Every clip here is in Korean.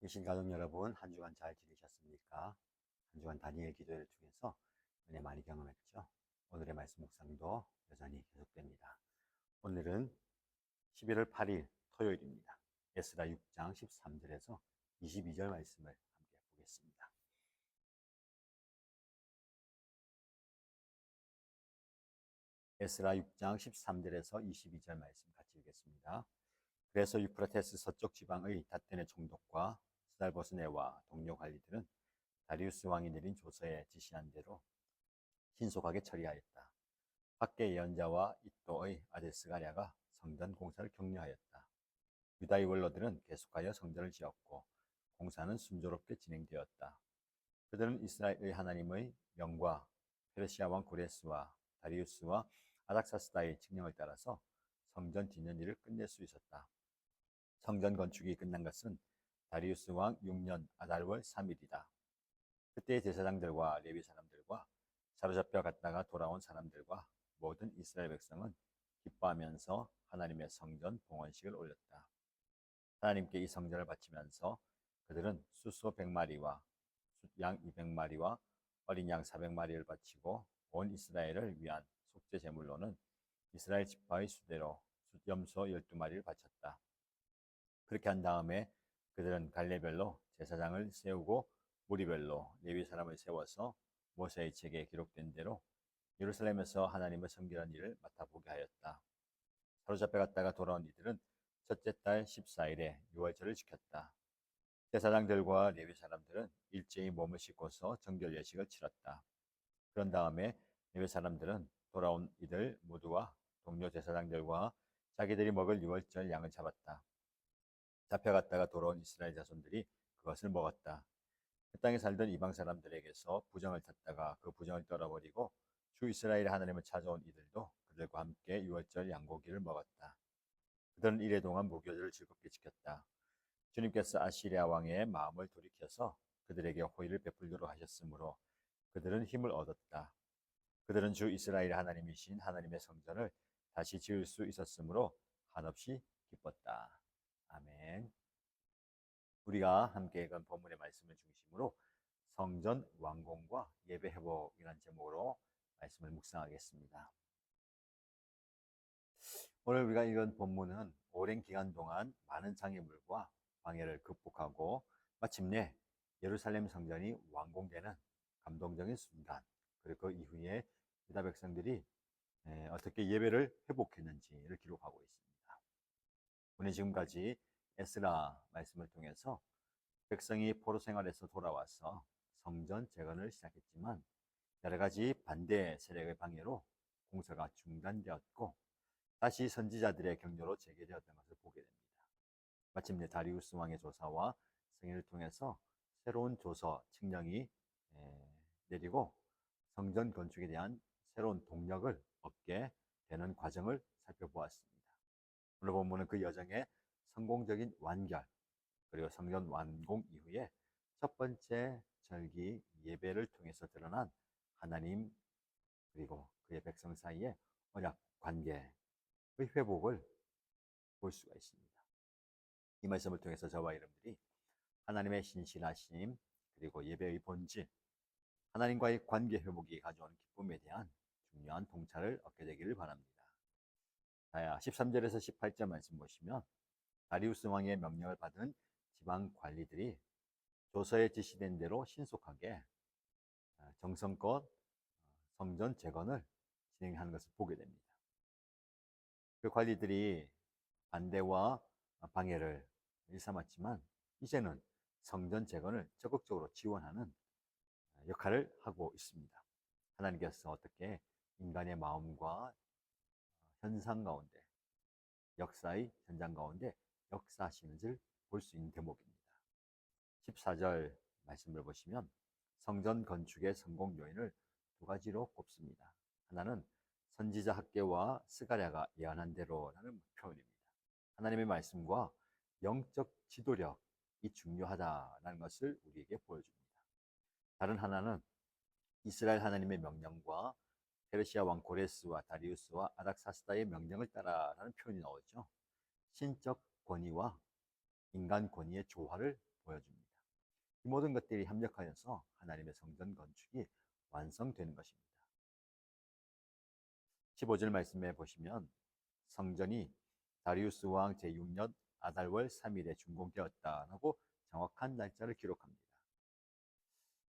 계신 가족 여러분, 한 주간 잘 지내셨습니까? 한 주간 다니엘 기도회를 통해서 은혜 많이 경험했죠? 오늘의 말씀 묵상도 여전히 계속됩니다. 오늘은 11월 8일 토요일입니다. 에스라 6장 13절에서 22절 말씀을 함께 보겠습니다. 에스라 6장 13절에서 22절 말씀 같이 읽겠습니다. 그래서 유프라테스 서쪽 지방의 다텐의 총독과 스달보스네와 동료 관리들은 다리우스 왕이 내린 조서에 지시한 대로 신속하게 처리하였다. 밖에 예언자와 이또의 아들 스가랴가 성전 공사를 격려하였다. 유다의 원로들은 계속하여 성전을 지었고 공사는 순조롭게 진행되었다. 그들은 이스라엘의 하나님의 명과 페르시아 왕 고레스와 다리우스와 아닥사스다의 칙령을 따라서 성전 짓는 일을 끝낼 수 있었다. 성전 건축이 끝난 것은 다리우스 왕 6년 아달월 3일이다. 그때 제사장들과 레위 사람들과 사로잡혀 갔다가 돌아온 사람들과 모든 이스라엘 백성은 기뻐하면서 하나님의 성전 봉헌식을 올렸다. 하나님께 이 성전을 바치면서 그들은 수소 100마리와 숫양 200마리와 어린 양 400마리를 바치고 온 이스라엘을 위한 속죄 제물로는 이스라엘 지파의 수대로 숫염소 12마리를 바쳤다. 그렇게 한 다음에 그들은 갈래별로 제사장을 세우고 무리별로 레위 사람을 세워서 모세의 책에 기록된 대로 예루살렘에서 하나님을 섬기는 일을 맡아보게 하였다. 사로잡혀 갔다가 돌아온 이들은 첫째 달 14일에 유월절을 지켰다. 제사장들과 레위 사람들은 일제히 몸을 씻고서 정결 예식을 치렀다. 그런 다음에 레위 사람들은 돌아온 이들 모두와 동료 제사장들과 자기들이 먹을 유월절 양을 잡았다. 잡혀갔다가 돌아온 이스라엘 자손들이 그것을 먹었다. 그 땅에 살던 이방 사람들에게서 부정을 탔다가 그 부정을 떨어버리고 주 이스라엘의 하나님을 찾아온 이들도 그들과 함께 유월절 양고기를 먹었다. 그들은 이래 동안 무교절을 즐겁게 지켰다. 주님께서 아시리아 왕의 마음을 돌이켜서 그들에게 호의를 베풀도록 하셨으므로 그들은 힘을 얻었다. 그들은 주 이스라엘의 하나님이신 하나님의 성전을 다시 지을 수 있었으므로 한없이 기뻤다. 아멘. 우리가 함께 읽은 본문의 말씀을 중심으로 성전 완공과 예배 회복이라는 제목으로 말씀을 묵상하겠습니다. 오늘 우리가 읽은 본문은 오랜 기간 동안 많은 장애물과 방해를 극복하고 마침내 예루살렘 성전이 완공되는 감동적인 순간, 그리고 그 이후에 유다 백성들이 어떻게 예배를 회복했는지를 기록하고 있습니다. 우리 지금까지 에스라 말씀을 통해서 백성이 포로 생활에서 돌아와서 성전 재건을 시작했지만 여러 가지 반대 세력의 방해로 공사가 중단되었고 다시 선지자들의 격려로 재개되었던 것을 보게 됩니다. 마침내 다리우스 왕의 조사와 승인을 통해서 새로운 조서 칙령이 내리고 성전 건축에 대한 새로운 동력을 얻게 되는 과정을 살펴보았습니다. 오늘 본문은 그 여정의 성공적인 완결, 그리고 성전 완공 이후에 첫 번째 절기 예배를 통해서 드러난 하나님 그리고 그의 백성 사이의 언약 관계의 회복을 볼 수가 있습니다. 이 말씀을 통해서 저와 여러분들이 하나님의 신실하심 그리고 예배의 본질, 하나님과의 관계 회복이 가져오는 기쁨에 대한 중요한 통찰을 얻게 되기를 바랍니다. 13절에서 18절 말씀 보시면 다리우스 왕의 명령을 받은 지방 관리들이 조서에 지시된 대로 신속하게 정성껏 성전 재건을 진행하는 것을 보게 됩니다. 그 관리들이 반대와 방해를 일삼았지만 이제는 성전 재건을 적극적으로 지원하는 역할을 하고 있습니다. 하나님께서 어떻게 인간의 마음과 현상 가운데, 역사의 현장 가운데 역사하시는지를 볼 수 있는 대목입니다. 14절 말씀을 보시면 성전 건축의 성공 요인을 두 가지로 꼽습니다. 하나는 선지자 학개와 스가랴가 예언한 대로라는 표현입니다. 하나님의 말씀과 영적 지도력이 중요하다는 것을 우리에게 보여줍니다. 다른 하나는 이스라엘 하나님의 명령과 페르시아 왕 고레스와 다리우스와 아닥사스다의 명령을 따라라는 표현이 나오죠. 신적 권위와 인간 권위의 조화를 보여줍니다. 이 모든 것들이 협력하여서 하나님의 성전 건축이 완성되는 것입니다. 15절 말씀에 보시면 성전이 다리우스 왕 제6년 아달월 3일에 준공되었다라고 정확한 날짜를 기록합니다.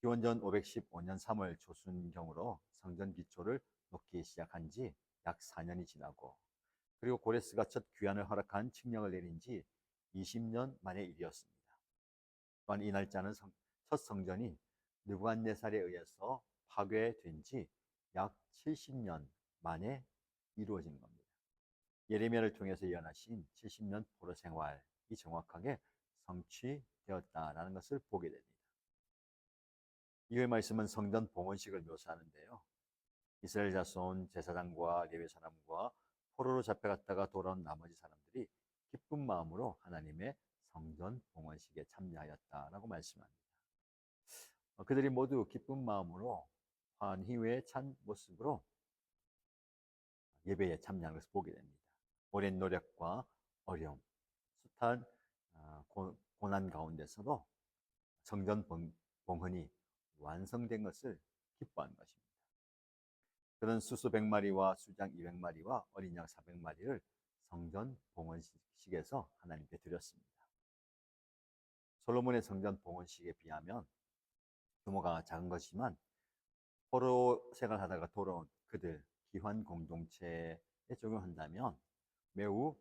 기원전 515년 3월 초순경으로 성전 기초를 놓기 시작한 지 약 4년이 지나고, 그리고 고레스가 첫 귀환을 허락한 칙령을 내린 지 20년 만의 일이었습니다. 또한 이 날짜는 첫 성전이 느부갓네살에 의해서 파괴된 지 약 70년 만에 이루어지는 겁니다. 예레미야를 통해서 예언하신 70년 포로 생활이 정확하게 성취되었다라는 것을 보게 됩니다. 이후의 말씀은 성전 봉헌식을 묘사하는데요. 이스라엘 자손 제사장과 레위 사람과 포로로 잡혀갔다가 돌아온 나머지 사람들이 기쁜 마음으로 하나님의 성전 봉헌식에 참여하였다라고 말씀합니다. 그들이 모두 기쁜 마음으로 환희에 찬 모습으로 예배에 참여하는 것을 보게 됩니다. 오랜 노력과 어려움, 숱한 고난 가운데서도 성전 봉헌이 완성된 것을 기뻐하는 것입니다. 그는 수수 100마리와 수장 200마리와 어린 양 400마리를 성전 봉헌식에서 하나님께 드렸습니다. 솔로몬의 성전 봉헌식에 비하면 규모가 작은 것이지만 포로 생활하다가 돌아온 그들 기환 공동체에 적용한다면 매우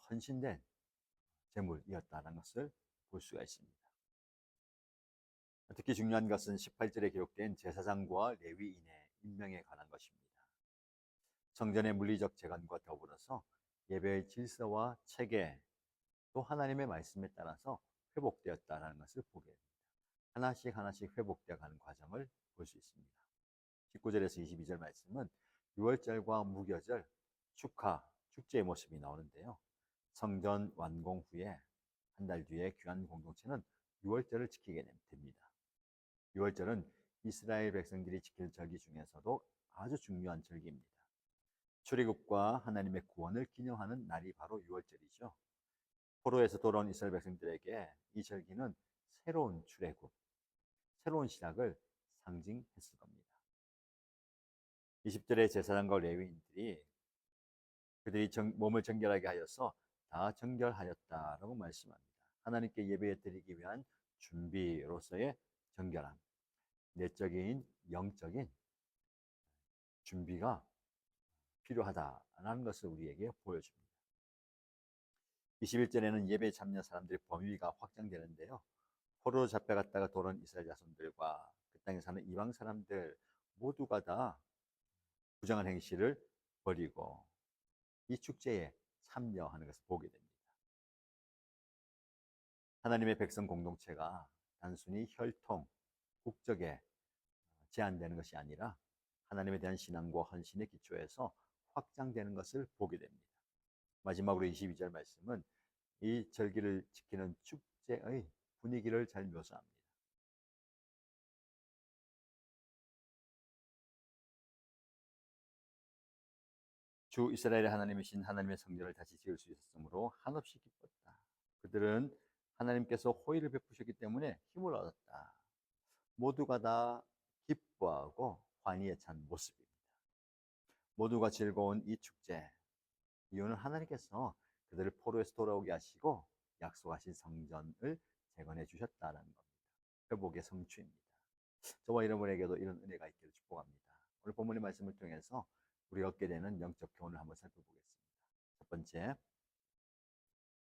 헌신된 제물이었다는 것을 볼 수가 있습니다. 특히 중요한 것은 18절에 기록된 제사장과 레위인의 임명에 관한 것입니다. 성전의 물리적 재건과 더불어서 예배의 질서와 체계, 또 하나님의 말씀에 따라서 회복되었다는 것을 보게 됩니다. 하나씩 하나씩 회복되어 가는 과정을 볼 수 있습니다. 19절에서 22절 말씀은 유월절과 무교절, 축하, 축제의 모습이 나오는데요. 성전 완공 후에 한 달 뒤에 귀환 공동체는 유월절을 지키게 됩니다. 유월절은 이스라엘 백성들이 지킬 절기 중에서도 아주 중요한 절기입니다. 출애굽과 하나님의 구원을 기념하는 날이 바로 유월절이죠. 포로에서 돌아온 이스라엘 백성들에게 이 절기는 새로운 출애굽, 새로운 시작을 상징했을 겁니다. 20절의 제사장과 레위인들이 그들이 몸을 정결하게 하여서 다 정결하였다라고 말씀합니다. 하나님께 예배 드리기 위한 준비로서의 정결함, 내적인 영적인 준비가 필요하다라는 것을 우리에게 보여줍니다. 21절에는 예배에 참여한 사람들의 범위가 확장되는데요. 포로로 잡혀갔다가 돌아온 이스라엘 자손들과 그 땅에 사는 이방 사람들 모두가 다 부정한 행실을 버리고 이 축제에 참여하는 것을 보게 됩니다. 하나님의 백성 공동체가 단순히 혈통, 국적에 제한되는 것이 아니라 하나님에 대한 신앙과 헌신의 기초에서 확장되는 것을 보게 됩니다. 마지막으로 22절 말씀은 이 절기를 지키는 축제의 분위기를 잘 묘사합니다. 주 이스라엘의 하나님이신 하나님의 성전을 다시 지을 수 있었으므로 한없이 기뻤다. 그들은 하나님께서 호의를 베푸셨기 때문에 힘을 얻었다. 모두가 다 기뻐하고 환희에 찬 모습입니다. 모두가 즐거운 이 축제, 이유는 하나님께서 그들을 포로에서 돌아오게 하시고 약속하신 성전을 재건해 주셨다는 겁니다. 회복의 성취입니다. 저와 여러분에게도 이런 은혜가 있기를 축복합니다. 오늘 본문의 말씀을 통해서 우리가 얻게 되는 영적 교훈을 한번 살펴보겠습니다. 첫 번째,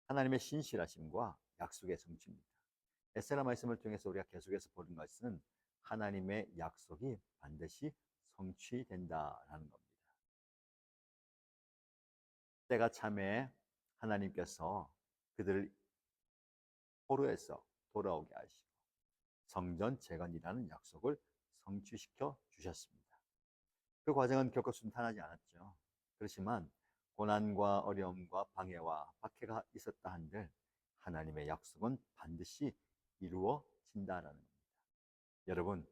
하나님의 신실하심과 약속의 성취입니다. 에스라 말씀을 통해서 우리가 계속해서 보는 것은 하나님의 약속이 반드시 성취된다라는 겁니다. 때가 참에 하나님께서 그들을 포로에서 돌아오게 하시고 성전 재건이라는 약속을 성취시켜 주셨습니다. 그 과정은 결코 순탄하지 않았죠. 그렇지만 고난과 어려움과 방해와 박해가 있었다 한들 하나님의 약속은 반드시 이루어진다라는 겁니다.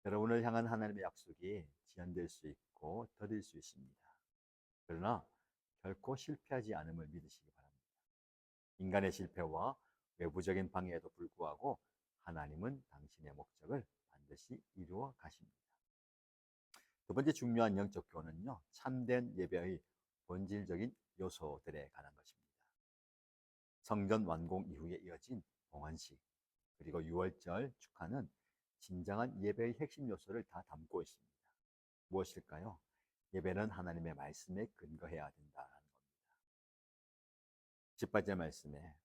여러분을 향한 하나님의 약속이 지연될 수 있고 더딜 수 있습니다. 그러나 결코 실패하지 않음을 믿으시기 바랍니다. 인간의 실패와 외부적인 방해에도 불구하고 하나님은 당신의 목적을 반드시 이루어 가십니다. 두 번째 중요한 영적 교훈은요, 참된 예배의 본질적인 요소들에 관한 것입니다. 성전 완공 이후에 이어진 봉헌식, 그리고 유월절 축하는 진정한 예배의 핵심 요소를 다 담고 있습니다. 무엇일까요? 예배는 하나님의 말씀에 근거해야 된다는 겁니다. 18절 말씀에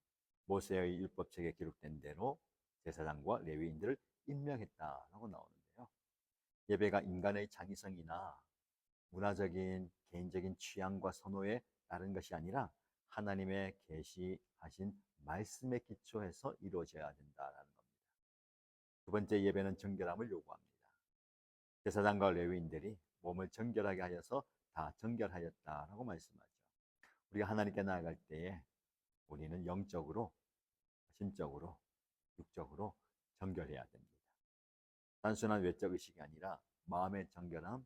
모세의 율법책에 기록된 대로 제사장과 레위인들을 임명했다라고 나오는데요. 예배가 인간의 창의성이나 문화적인 개인적인 취향과 선호에 따른 것이 아니라 하나님의 계시하신 말씀에 기초해서 이루어져야 된다는 겁니다. 두 번째, 예배는 정결함을 요구합니다. 제사장과 레위인들이 몸을 정결하게 하여서 다 정결하였다라고 말씀하죠. 우리가 하나님께 나아갈 때에 우리는 영적으로, 신적으로, 육적으로 정결해야 됩니다. 단순한 외적 의식이 아니라 마음의 정결함,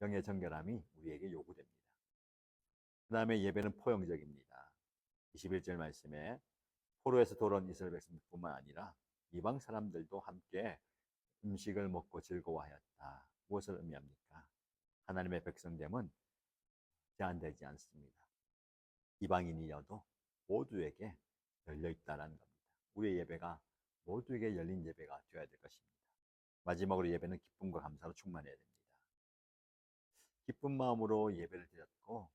영의 정결함이 우리에게 요구됩니다. 그 다음에 예배는 포용적입니다. 21절 말씀에 포로에서 돌아온 이스라엘 백성뿐만 아니라 이방 사람들도 함께 음식을 먹고 즐거워하였다. 무엇을 의미합니까? 하나님의 백성됨은 제한되지 않습니다. 이방인이어도 모두에게 열려있다는 겁니다. 우리의 예배가 모두에게 열린 예배가 되어야 될 것입니다. 마지막으로 예배는 기쁨과 감사로 충만해야 됩니다. 기쁜 마음으로 예배를 드렸고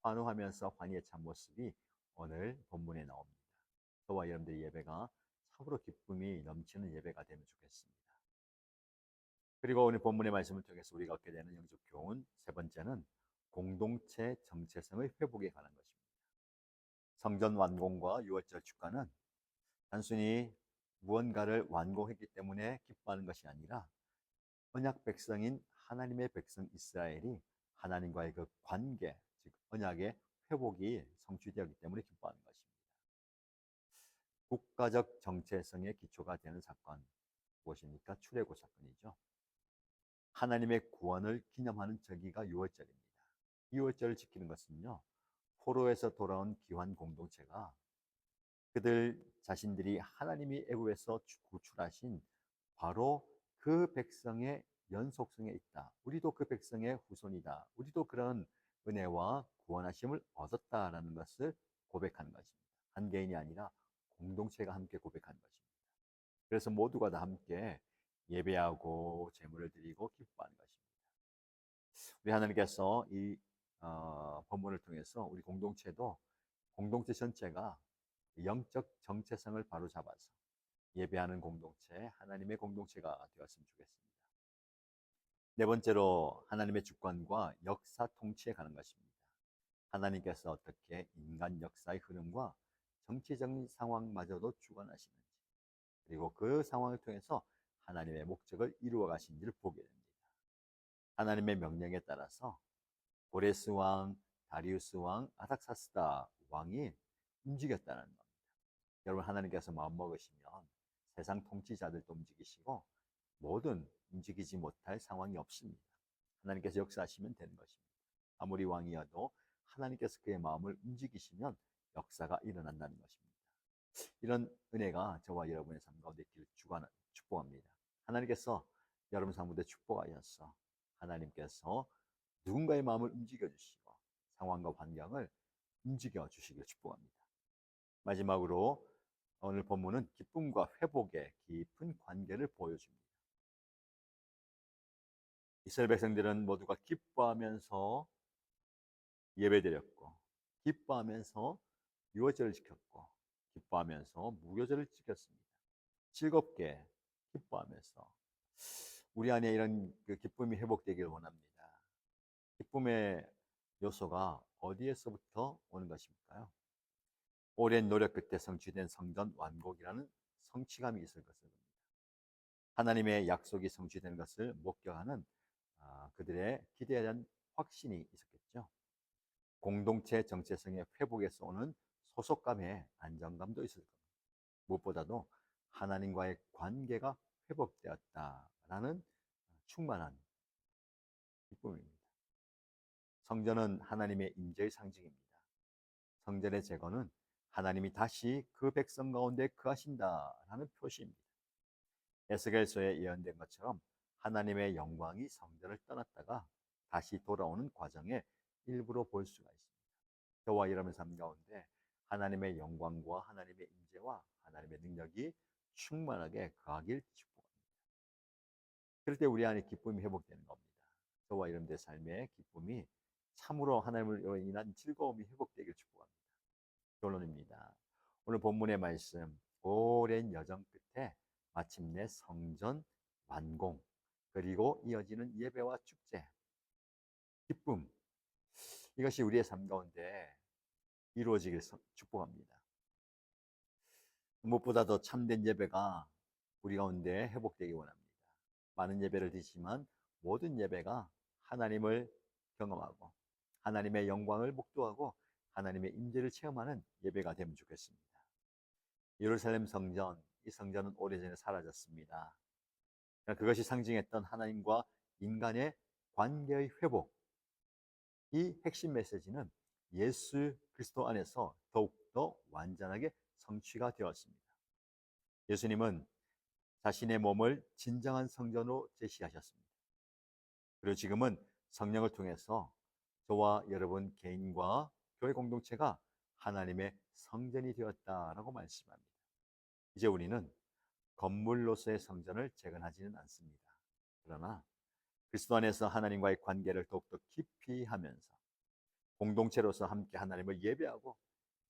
환호하면서 환희에 찬 모습이 오늘 본문에 나옵니다. 저와 여러분들의 예배가 참으로 기쁨이 넘치는 예배가 되면 좋겠습니다. 그리고 오늘 본문의 말씀을 통해서 우리가 얻게 되는 영적 교훈 세 번째는 공동체 정체성의 회복에 관한 것입니다. 성전 완공과 유월절 축가는 단순히 무언가를 완공했기 때문에 기뻐하는 것이 아니라 언약 백성인 하나님의 백성 이스라엘이 하나님과의 그 관계, 즉 언약의 회복이 성취되었기 때문에 기뻐하는 것입니다. 국가적 정체성의 기초가 되는 사건 무엇입니까? 출애굽 사건이죠. 하나님의 구원을 기념하는 절기가 유월절입니다. 유월절을 지키는 것은요, 포로에서 돌아온 귀환 공동체가 그들 자신들이 하나님이 애굽에서 구출하신 바로 그 백성의 연속성에 있다. 우리도 그 백성의 후손이다. 우리도 그런 은혜와 구원하심을 얻었다라는 것을 고백하는 것입니다. 한 개인이 아니라 공동체가 함께 고백하는 것입니다. 그래서 모두가 다 함께 예배하고 제물을 드리고 기뻐하는 것입니다. 우리 하나님께서 이 본문을 통해서 우리 공동체도 공동체 전체가 영적 정체성을 바로잡아서 예배하는 공동체, 하나님의 공동체가 되었으면 좋겠습니다. 네 번째로 하나님의 주권과 역사 통치에 관한 것입니다. 하나님께서 어떻게 인간 역사의 흐름과 정치적인 상황마저도 주관하시는지, 그리고 그 상황을 통해서 하나님의 목적을 이루어 가신지를 보게 됩니다. 하나님의 명령에 따라서 고레스 왕, 다리우스 왕, 아닥사스다 왕이 움직였다는 겁니다. 여러분, 하나님께서 마음먹으시면 세상 통치자들도 움직이시고 모든 움직이지 못할 상황이 없습니다. 하나님께서 역사하시면 되는 것입니다. 아무리 왕이어도 하나님께서 그의 마음을 움직이시면 역사가 일어난다는 것입니다. 이런 은혜가 저와 여러분의 삶 가운데 있기를 축복합니다. 하나님께서 여러분 삶 가운데 축복하셔서 하나님께서 누군가의 마음을 움직여 주시고 상황과 환경을 움직여 주시길 축복합니다. 마지막으로 오늘 본문은 기쁨과 회복의 깊은 관계를 보여줍니다. 이스라엘 백성들은 모두가 기뻐하면서 예배드렸고, 기뻐하면서 유월절을 지켰고, 기뻐하면서 무교절을 지켰습니다. 즐겁게 기뻐하면서 우리 안에 이런 그 기쁨이 회복되기를 원합니다. 기쁨의 요소가 어디에서부터 오는 것일까요? 오랜 노력 끝에 성취된 성전 완공이라는 성취감이 있을 것입니다. 하나님의 약속이 성취되는 것을 목격하는 그들의 기대에 대한 확신이 있었겠죠. 공동체 정체성의 회복에서 오는 소속감의 안정감도 있을 겁니다. 무엇보다도 하나님과의 관계가 회복되었다라는 충만한 기쁨입니다. 성전은 하나님의 임재의 상징입니다. 성전의 재건은 하나님이 다시 그 백성 가운데 거하신다라는 표시입니다. 에스겔서에 예언된 것처럼 하나님의 영광이 성전을 떠났다가 다시 돌아오는 과정의 일부로 볼 수가 있습니다. 저와 여러분의 삶 가운데 하나님의 영광과 하나님의 임재와 하나님의 능력이 충만하게 거하길 축복합니다. 그럴 때 우리 안에 기쁨이 회복되는 겁니다. 저와 여러분의 삶의 기쁨이 참으로 하나님으로 인한 즐거움이 회복되길 축복합니다. 결론입니다. 오늘 본문의 말씀, 오랜 여정 끝에 마침내 성전 완공, 그리고 이어지는 예배와 축제, 기쁨, 이것이 우리의 삶 가운데 이루어지길 축복합니다. 무엇보다도 참된 예배가 우리 가운데 회복되기 원합니다. 많은 예배를 드리지만 모든 예배가 하나님을 경험하고 하나님의 영광을 목도하고 하나님의 임재를 체험하는 예배가 되면 좋겠습니다. 예루살렘 성전, 이 성전은 오래전에 사라졌습니다. 그것이 상징했던 하나님과 인간의 관계의 회복, 이 핵심 메시지는 예수 그리스도 안에서 더욱더 완전하게 성취가 되었습니다. 예수님은 자신의 몸을 진정한 성전으로 제시하셨습니다. 그리고 지금은 성령을 통해서 저와 여러분 개인과 교회 공동체가 하나님의 성전이 되었다라고 말씀합니다. 이제 우리는 건물로서의 성전을 재건하지는 않습니다. 그러나 그리스도 안에서 하나님과의 관계를 더욱더 깊이 하면서 공동체로서 함께 하나님을 예배하고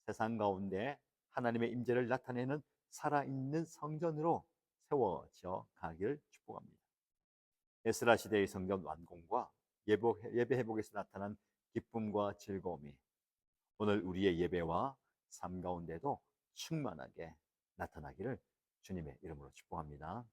세상 가운데 하나님의 임재를 나타내는 살아있는 성전으로 세워져 가기를 축복합니다. 에스라 시대의 성전 완공과 예배 회복에서 나타난 기쁨과 즐거움이 오늘 우리의 예배와 삶 가운데도 충만하게 나타나기를 주님의 이름으로 축복합니다.